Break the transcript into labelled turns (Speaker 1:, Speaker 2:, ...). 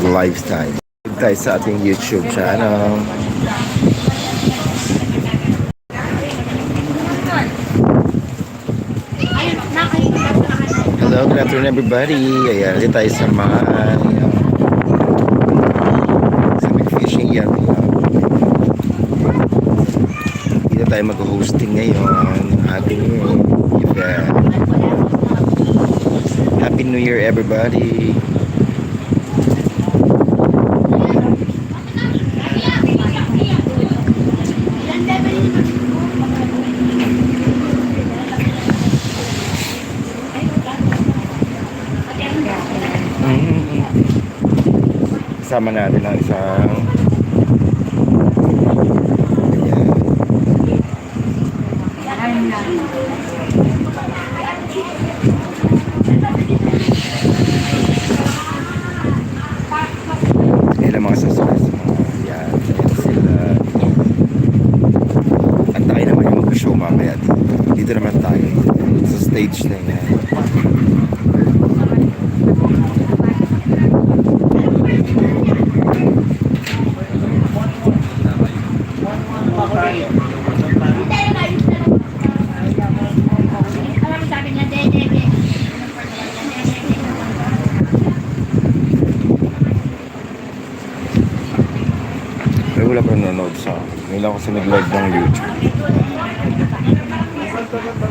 Speaker 1: Lifestyle. Tayo sa ating YouTube channel. Hello, good afternoon everybody. Ayan, dito tayo sa mga sa fishing yan. Dito tayo mag-hosting ngayon ng ating event. Happy New Year everybody. Kasama natin ang isang ilang mga sasakay sa mga yan sila. At tayo naman yung mag-show mamaya dito naman tayo sa stage na yan. Wala pa nanonood sa. Ngayon lang kasi nag-live ng YouTube.